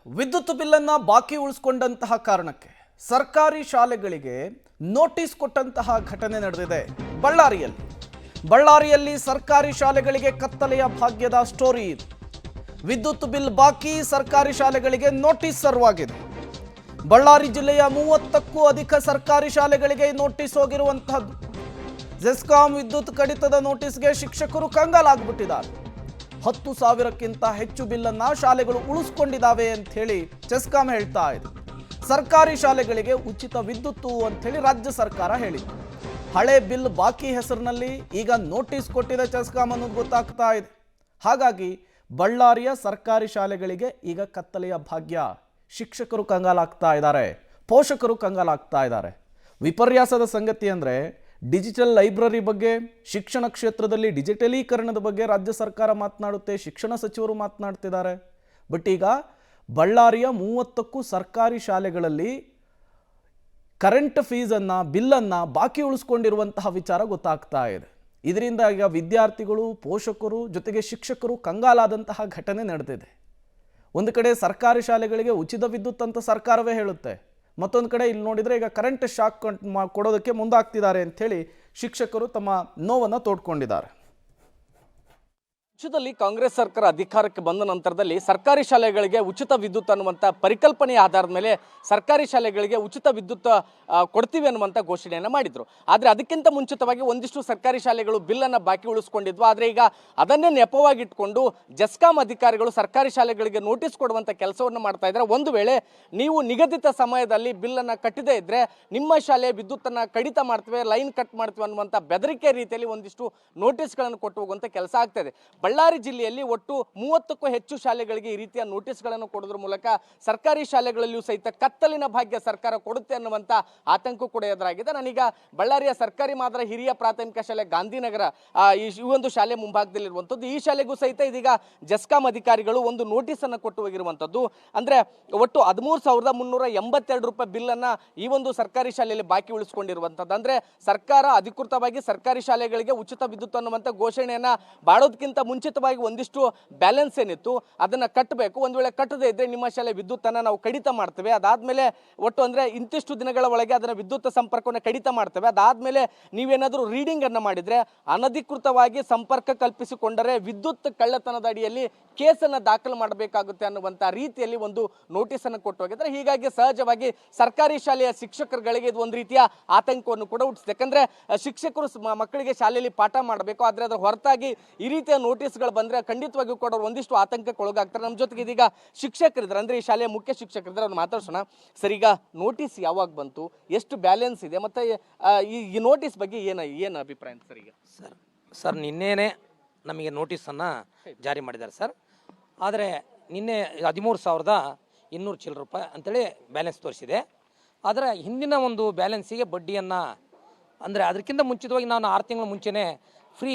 ವಿದ್ಯುತ್ ಬಿಲ್ಲನ್ನು ಬಾಕಿ ಉಳಿಸಿಕೊಂಡಂತಹ ಕಾರಣಕ್ಕೆ ಸರ್ಕಾರಿ ಶಾಲೆಗಳಿಗೆ ನೋಟಿಸ್ ಕೊಟ್ಟಂತಹ ಘಟನೆ ನಡೆದಿದೆ ಬಳ್ಳಾರಿಯಲ್ಲಿ ಸರ್ಕಾರಿ ಶಾಲೆಗಳಿಗೆ ಕತ್ತಲೆಯ ಭಾಗ್ಯದ ಸ್ಟೋರಿ ಇದು. ವಿದ್ಯುತ್ ಬಿಲ್ ಬಾಕಿ ಸರ್ಕಾರಿ ಶಾಲೆಗಳಿಗೆ ನೋಟಿಸ್ ಸರ್ವಾಗಿದೆ. ಬಳ್ಳಾರಿ ಜಿಲ್ಲೆಯ 30ಕ್ಕೂ ಅಧಿಕ ಸರ್ಕಾರಿ ಶಾಲೆಗಳಿಗೆ ನೋಟಿಸ್ ಹೋಗಿರುವಂತಹದ್ದು. ಜೆಸ್ಕಾಂ ವಿದ್ಯುತ್ ಕಡಿತದ ನೋಟಿಸ್ಗೆ ಶಿಕ್ಷಕರು ಕಂಗಾಲಾಗ್ಬಿಟ್ಟಿದ್ದಾರೆ. 10,000ಕ್ಕಿಂತ ಹೆಚ್ಚು ಬಿಲ್ಲನ್ನು ಶಾಲೆಗಳು ಉಳಿಸ್ಕೊಂಡಿದ್ದಾವೆ ಅಂತ ಹೇಳಿ ಜೆಸ್ಕಾಂ ಹೇಳ್ತಾ ಇದೆ. ಸರ್ಕಾರಿ ಶಾಲೆಗಳಿಗೆ ಉಚಿತ ವಿದ್ಯುತ್ತು ಅಂತ ಹೇಳಿ ರಾಜ್ಯ ಸರ್ಕಾರ ಹೇಳಿತ್ತು. ಹಳೆ ಬಿಲ್ ಬಾಕಿ ಹೆಸರಿನಲ್ಲಿ ಈಗ ನೋಟಿಸ್ ಕೊಟ್ಟಿದೆ ಜೆಸ್ಕಾಂ ಅನ್ನೋದು ಗೊತ್ತಾಗ್ತಾ ಇದೆ. ಹಾಗಾಗಿ ಬಳ್ಳಾರಿಯ ಸರ್ಕಾರಿ ಶಾಲೆಗಳಿಗೆ ಈಗ ಕತ್ತಲೆಯ ಭಾಗ್ಯ. ಶಿಕ್ಷಕರು ಕಂಗಾಲಾಗ್ತಾ ಇದ್ದಾರೆ, ಪೋಷಕರು ಕಂಗಾಲಾಗ್ತಾ ಇದ್ದಾರೆ. ವಿಪರ್ಯಾಸದ ಸಂಗತಿ ಅಂದರೆ ಡಿಜಿಟಲ್ ಲೈಬ್ರರಿ ಬಗ್ಗೆ, ಶಿಕ್ಷಣ ಕ್ಷೇತ್ರದಲ್ಲಿ ಡಿಜಿಟಲೀಕರಣದ ಬಗ್ಗೆ ರಾಜ್ಯ ಸರ್ಕಾರ ಮಾತನಾಡುತ್ತೆ, ಶಿಕ್ಷಣ ಸಚಿವರು ಮಾತನಾಡ್ತಿದ್ದಾರೆ. ಬಟ್ ಈಗ ಬಳ್ಳಾರಿಯ 30ಕ್ಕೂ ಸರ್ಕಾರಿ ಶಾಲೆಗಳಲ್ಲಿ ಕರೆಂಟ್ ಫೀಸನ್ನು, ಬಿಲ್ಲನ್ನು ಬಾಕಿ ಉಳಿಸ್ಕೊಂಡಿರುವಂತಹ ವಿಚಾರ ಗೊತ್ತಾಗ್ತಾ ಇದೆ. ಇದರಿಂದ ಈಗ ವಿದ್ಯಾರ್ಥಿಗಳು, ಪೋಷಕರು ಜೊತೆಗೆ ಶಿಕ್ಷಕರು ಕಂಗಾಲಾದಂತಹ ಘಟನೆ ನಡೆದಿದೆ. ಒಂದು ಕಡೆ ಸರ್ಕಾರಿ ಶಾಲೆಗಳಿಗೆ ಉಚಿತ ವಿದ್ಯುತ್ ಅಂತ ಸರ್ಕಾರವೇ ಹೇಳುತ್ತೆ, ಮತ್ತೊಂದು ಕಡೆ ಇಲ್ಲಿ ನೋಡಿದರೆ ಈಗ ಕರೆಂಟ್ ಶಾಕ್ ಕೊಡೋದಕ್ಕೆ ಮುಂದಾಗ್ತಿದ್ದಾರೆ ಅಂಥೇಳಿ ಶಿಕ್ಷಕರು ತಮ್ಮ ನೋವನ್ನು ತೋಡ್ಕೊಂಡಿದ್ದಾರೆ. ರಾಜ್ಯದಲ್ಲಿ ಕಾಂಗ್ರೆಸ್ ಸರ್ಕಾರ ಅಧಿಕಾರಕ್ಕೆ ಬಂದ ನಂತರದಲ್ಲಿ ಸರ್ಕಾರಿ ಶಾಲೆಗಳಿಗೆ ಉಚಿತ ವಿದ್ಯುತ್ ಅನ್ನುವಂಥ ಪರಿಕಲ್ಪನೆಯ ಆಧಾರದ ಮೇಲೆ ಸರ್ಕಾರಿ ಶಾಲೆಗಳಿಗೆ ಉಚಿತ ವಿದ್ಯುತ್ ಕೊಡ್ತೀವಿ ಅನ್ನುವಂಥ ಘೋಷಣೆಯನ್ನು ಮಾಡಿದರು. ಆದರೆ ಅದಕ್ಕಿಂತ ಮುಂಚಿತವಾಗಿ ಒಂದಿಷ್ಟು ಸರ್ಕಾರಿ ಶಾಲೆಗಳು ಬಿಲ್ಲನ್ನು ಬಾಕಿ ಉಳಿಸ್ಕೊಂಡಿದ್ವು. ಆದರೆ ಈಗ ಅದನ್ನೇ ನೆಪವಾಗಿಟ್ಕೊಂಡು ಜೆಸ್ಕಾಂ ಅಧಿಕಾರಿಗಳು ಸರ್ಕಾರಿ ಶಾಲೆಗಳಿಗೆ ನೋಟಿಸ್ ಕೊಡುವಂಥ ಕೆಲಸವನ್ನು ಮಾಡ್ತಾ ಇದ್ದಾರೆ. ಒಂದು ವೇಳೆ ನೀವು ನಿಗದಿತ ಸಮಯದಲ್ಲಿ ಬಿಲ್ಲನ್ನು ಕಟ್ಟದೇ ಇದ್ದರೆ ನಿಮ್ಮ ಶಾಲೆಯ ವಿದ್ಯುತ್ತನ್ನು ಕಡಿತ ಮಾಡ್ತೇವೆ, ಲೈನ್ ಕಟ್ ಮಾಡ್ತೀವಿ ಅನ್ನುವಂಥ ಬೆದರಿಕೆ ರೀತಿಯಲ್ಲಿ ಒಂದಿಷ್ಟು ನೋಟಿಸ್ಗಳನ್ನು ಕೊಟ್ಟು ಹೋಗುವಂಥ ಕೆಲಸ ಆಗ್ತಾಯಿದೆ. ಬಳ್ಳಾರಿ ಜಿಲ್ಲೆಯಲ್ಲಿ ಒಟ್ಟು 30ಕ್ಕೂ ಹೆಚ್ಚು ಶಾಲೆಗಳಿಗೆ ಈ ರೀತಿಯ ನೋಟಿಸ್ಗಳನ್ನು ಕೊಡೋದ್ರ ಮೂಲಕ ಸರ್ಕಾರಿ ಶಾಲೆಗಳಲ್ಲಿಯೂ ಸಹಿತ ಕತ್ತಲಿನ ಭಾಗ್ಯ ಸರ್ಕಾರ ಕೊಡುತ್ತೆ ಅನ್ನುವಂಥ ಆತಂಕ ಕೂಡ ಎದುರಾಗಿದೆ. ನಾನೀಗ ಬಳ್ಳಾರಿಯ ಸರ್ಕಾರಿ ಮಾದರಿ ಹಿರಿಯ ಪ್ರಾಥಮಿಕ ಶಾಲೆ ಗಾಂಧಿನಗರ ಈ ಒಂದು ಶಾಲೆ ಮುಂಭಾಗದಲ್ಲಿರುವಂಥದ್ದು. ಈ ಶಾಲೆಗೂ ಸಹಿತ ಇದೀಗ ಜೆಸ್ಕಾಂ ಅಧಿಕಾರಿಗಳು ಒಂದು ನೋಟಿಸನ್ನು ಕೊಟ್ಟು ಹೋಗಿರುವಂಥದ್ದು. ಅಂದರೆ ಒಟ್ಟು 13,382 ರೂಪಾಯಿ ಬಿಲ್ಲನ್ನು ಈ ಒಂದು ಸರ್ಕಾರಿ ಶಾಲೆಯಲ್ಲಿ ಬಾಕಿ ಉಳಿಸ್ಕೊಂಡಿರುವಂಥದ್ದು. ಅಂದರೆ ಸರ್ಕಾರ ಅಧಿಕೃತವಾಗಿ ಸರ್ಕಾರಿ ಶಾಲೆಗಳಿಗೆ ಉಚಿತ ವಿದ್ಯುತ್ ಅನ್ನುವಂಥ ಘೋಷಣೆಯನ್ನು ಮಾಡೋದಕ್ಕಿಂತ ಮುಂಚಿತವಾಗಿ ಒಂದಿಷ್ಟು ಬ್ಯಾಲೆನ್ಸ್ ಏನಿತ್ತು ಅದನ್ನು ಕಟ್ಟಬೇಕು. ಒಂದು ವೇಳೆ ಕಟ್ಟದೇ ಇದ್ದರೆ ನಿಮ್ಮ ಶಾಲೆ ವಿದ್ಯುತ್ತನ್ನು ನಾವು ಕಡಿತ ಮಾಡ್ತೇವೆ. ಅದಾದಮೇಲೆ ಒಟ್ಟು ಅಂದರೆ ಇಂತಿಷ್ಟು ದಿನಗಳ ಒಳಗೆ ಅದನ್ನು ವಿದ್ಯುತ್ ಸಂಪರ್ಕವನ್ನು ಕಡಿತ ಮಾಡ್ತೇವೆ. ಅದಾದಮೇಲೆ ನೀವೇನಾದರೂ ರೀಡಿಂಗನ್ನು ಮಾಡಿದರೆ, ಅನಧಿಕೃತವಾಗಿ ಸಂಪರ್ಕ ಕಲ್ಪಿಸಿಕೊಂಡರೆ ವಿದ್ಯುತ್ ಕಳ್ಳತನದ ಅಡಿಯಲ್ಲಿ ಕೇಸನ್ನು ದಾಖಲು ಮಾಡಬೇಕಾಗುತ್ತೆ ಅನ್ನುವಂಥ ರೀತಿಯಲ್ಲಿ ಒಂದು ನೋಟಿಸನ್ನು ಕೊಟ್ಟು ಹೋಗಿದ್ದಾರೆ. ಹೀಗಾಗಿ ಸಹಜವಾಗಿ ಸರ್ಕಾರಿ ಶಾಲೆಯ ಶಿಕ್ಷಕರುಗಳಿಗೆ ಇದು ಒಂದು ರೀತಿಯ ಆತಂಕವನ್ನು ಕೂಡ ಹುಟ್ಟಿಸಿದೆ. ಯಾಕಂದರೆ ಶಿಕ್ಷಕರು ಮಕ್ಕಳಿಗೆ ಶಾಲೆಯಲ್ಲಿ ಪಾಠ ಮಾಡಬೇಕು, ಆದರೆ ಅದರ ಹೊರತಾಗಿ ಈ ರೀತಿಯ ನೋಟಿಸ್ಗಳು ಬಂದರೆ ಖಂಡಿತವಾಗಿಯೂ ಕೂಡ ಅವ್ರು ಒಂದಿಷ್ಟು ಆತಂಕಕ್ಕೆ ಒಳಗಾಗ್ತಾರೆ. ನಮ್ಮ ಜೊತೆಗೆ ಇದೀಗ ಶಿಕ್ಷಕರಿದ್ದಾರೆ, ಅಂದರೆ ಈ ಶಾಲೆಯ ಮುಖ್ಯ ಶಿಕ್ಷಕರಿದ್ದಾರೆ, ಅವ್ರು ಮಾತಾಡ್ಸೋಣ. ಸರ್, ಈಗ ನೋಟಿಸ್ ಯಾವಾಗ ಬಂತು, ಎಷ್ಟು ಬ್ಯಾಲೆನ್ಸ್ ಇದೆ, ಮತ್ತು ಈ ನೋಟಿಸ್ ಬಗ್ಗೆ ಏನು ಅಭಿಪ್ರಾಯ ಸರ್? ಈಗ ಸರ್ ನಿನ್ನೆನೇ ನಮಗೆ ನೋಟಿಸನ್ನು ಜಾರಿ ಮಾಡಿದ್ದಾರೆ ಸರ್. ಆದರೆ ನಿನ್ನೆ 13,200 ಚಿಲ್ಲರೆ ರೂಪಾಯಿ ಅಂತೇಳಿ ಬ್ಯಾಲೆನ್ಸ್ ತೋರಿಸಿದೆ. ಆದರೆ ಹಿಂದಿನ ಒಂದು ಬ್ಯಾಲೆನ್ಸಿಗೆ ಬಡ್ಡಿಯನ್ನು, ಅಂದರೆ ಅದಕ್ಕಿಂತ ಮುಂಚಿತವಾಗಿ ನಾನು 6 ತಿಂಗಳ ಮುಂಚೆನೇ ಫ್ರೀ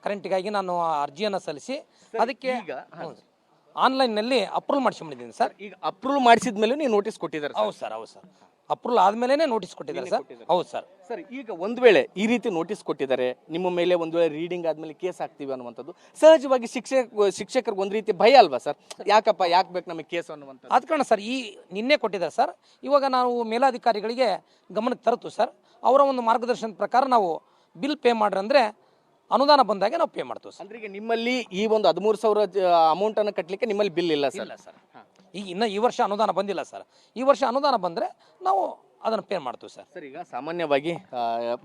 ಕರೆಂಟಿಗಾಗಿ ನಾನು ಅರ್ಜಿಯನ್ನು ಸಲ್ಲಿಸಿ ಅದಕ್ಕೆ ಆನ್ಲೈನ್ನಲ್ಲಿ ಅಪ್ರೂವಲ್ ಮಾಡಿಸ್ಕೊಂಡಿದ್ದೀನಿ ಸರ್. ಈಗ ಅಪ್ರೂವಲ್ ಮಾಡಿಸಿದ ಮೇಲೆ ನೀವು ನೋಟಿಸ್ ಕೊಟ್ಟಿದ್ದಾರೆ? ಹೌದು ಸರ್, ಅಪ್ರೂವಲ್ ಆದಮೇಲೆ ನೋಟಿಸ್ ಕೊಟ್ಟಿದ್ದಾರೆ ಸರ್. ಹೌದು ಸರ್. ಸರ್, ಈಗ ಒಂದು ವೇಳೆ ಈ ರೀತಿ ನೋಟಿಸ್ ಕೊಟ್ಟಿದ್ದಾರೆ, ನಿಮ್ಮ ಮೇಲೆ ಒಂದು ವೇಳೆ ರೀಡಿಂಗ್ ಆದಮೇಲೆ ಕೇಸ್ ಹಾಕ್ತೀವಿ ಅನ್ನುವಂಥದ್ದು ಸಹಜವಾಗಿ ಶಿಕ್ಷಕರಿಗೆ ಒಂದು ರೀತಿ ಭಯ ಅಲ್ವಾ ಸರ್? ಯಾಕೆ ಬೇಕು ನಮಗೆ ಕೇಸ್ ಅನ್ನುವಂಥದ್ದು? ಆದ ಕಾರಣ ಸರ್, ನಿನ್ನೆ ಕೊಟ್ಟಿದ್ದಾರೆ ಸರ್. ಇವಾಗ ನಾವು ಮೇಲಾಧಿಕಾರಿಗಳಿಗೆ ಗಮನಕ್ಕೆ ತರುತ್ತು ಸರ್. ಅವರ ಒಂದು ಮಾರ್ಗದರ್ಶನದ ಪ್ರಕಾರ ನಾವು ಬಿಲ್ ಪೇ ಮಾಡ್ರಿ ಅಂದರೆ ಅನುದಾನ ಬಂದಾಗ ನಾವು ಪೇ ಮಾಡ್ತೀವಿ ಸರ್. ಅಂದ್ರೆ ಈಗ ನಿಮ್ಮಲ್ಲಿ ಈ ಒಂದು 13,000 ಅಮೌಂಟನ್ನು ಕಟ್ಟಲಿಕ್ಕೆ ನಿಮ್ಮಲ್ಲಿ ಬಿಲ್ ಇಲ್ಲ ಸರ್? ಇಲ್ಲ ಸರ್. ಈಗ ಇನ್ನು ಈ ವರ್ಷ ಅನುದಾನ ಬಂದಿಲ್ಲ ಸರ್. ಈ ವರ್ಷ ಅನುದಾನ ಬಂದರೆ ನಾವು ಅದನ್ನು ಪೇ ಮಾಡ್ತೀವಿ ಸರ್. ಸರ್, ಈಗ ಸಾಮಾನ್ಯವಾಗಿ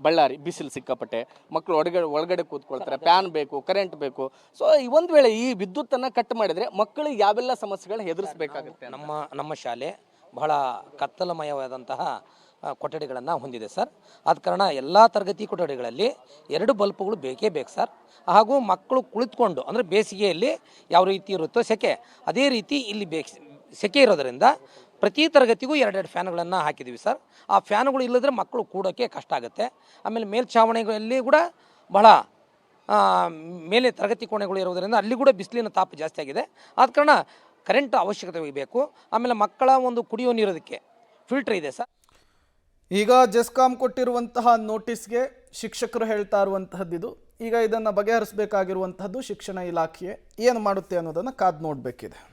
ಬಳ್ಳಾರಿ ಬಿಸಿಲು ಸಿಕ್ಕಾಪಟ್ಟೆ, ಮಕ್ಕಳು ಒಳಗಡೆ ಕೂತ್ಕೊಳ್ತಾರೆ, ಫ್ಯಾನ್ ಬೇಕು, ಕರೆಂಟ್ ಬೇಕು. ಸೊ ಒಂದು ವೇಳೆ ಈ ವಿದ್ಯುತ್ತನ್ನು ಕಟ್ ಮಾಡಿದರೆ ಮಕ್ಕಳಿಗೆ ಯಾವೆಲ್ಲ ಸಮಸ್ಯೆಗಳನ್ನ ಎದುರಿಸಬೇಕಾಗುತ್ತೆ? ನಮ್ಮ ಶಾಲೆ ಬಹಳ ಕತ್ತಲಮಯವಾದಂತಹ ಕೊಠಡಿಗಳನ್ನು ಹೊಂದಿದೆ ಸರ್. ಆದ ಕಾರಣ ಎಲ್ಲ ತರಗತಿ ಕೊಠಡಿಗಳಲ್ಲಿ 2 ಬಲ್ಪ್ಗಳು ಬೇಕೇ ಬೇಕು ಸರ್. ಹಾಗೂ ಮಕ್ಕಳು ಕುಳಿತುಕೊಂಡು, ಅಂದರೆ ಬೇಸಿಗೆಯಲ್ಲಿ ಯಾವ ರೀತಿ ಇರುತ್ತೋ ಸೆಕೆ, ಅದೇ ರೀತಿ ಇಲ್ಲಿ ಸೆಕೆ ಇರೋದರಿಂದ ಪ್ರತಿ ತರಗತಿಗೂ 2 ಫ್ಯಾನ್ಗಳನ್ನು ಹಾಕಿದ್ದೀವಿ ಸರ್. ಆ ಫ್ಯಾನ್ಗಳು ಇಲ್ಲದ್ರೆ ಮಕ್ಕಳು ಕೂಡೋಕ್ಕೆ ಕಷ್ಟ ಆಗುತ್ತೆ. ಆಮೇಲೆ ಮೇಲ್ಛಾವಣಿಗಳಲ್ಲಿ ಕೂಡ ಬಹಳ ಮೇಲೆ ತರಗತಿ ಕೋಣೆಗಳು ಇರೋದರಿಂದ ಅಲ್ಲಿ ಕೂಡ ಬಿಸಿಲಿನ ತಾಪ ಜಾಸ್ತಿ ಆಗಿದೆ. ಆದ ಕಾರಣ ಕರೆಂಟ್ ಅವಶ್ಯಕತೆ ಬೇಕು. ಆಮೇಲೆ ಮಕ್ಕಳ ಒಂದು ಕುಡಿಯೋ ನೀರೋದಕ್ಕೆ ಫಿಲ್ಟರ್ ಇದೆ ಸರ್. ಈಗ ಜೆಸ್ಕಾಂ ಕೊಟ್ಟಿರುವಂತಹ ನೋಟಿಸ್ಗೆ ಶಿಕ್ಷಕರು ಹೇಳ್ತಾ ಇರುವಂತಹದ್ದು ಈಗ ಇದನ್ನು ಬಗೆಹರಿಸಬೇಕಾಗಿರುವಂತಹದ್ದು ಶಿಕ್ಷಣ ಇಲಾಖೆ ಏನು ಮಾಡುತ್ತೆ ಅನ್ನೋದನ್ನು ಕಾದು ನೋಡಬೇಕಿದೆ.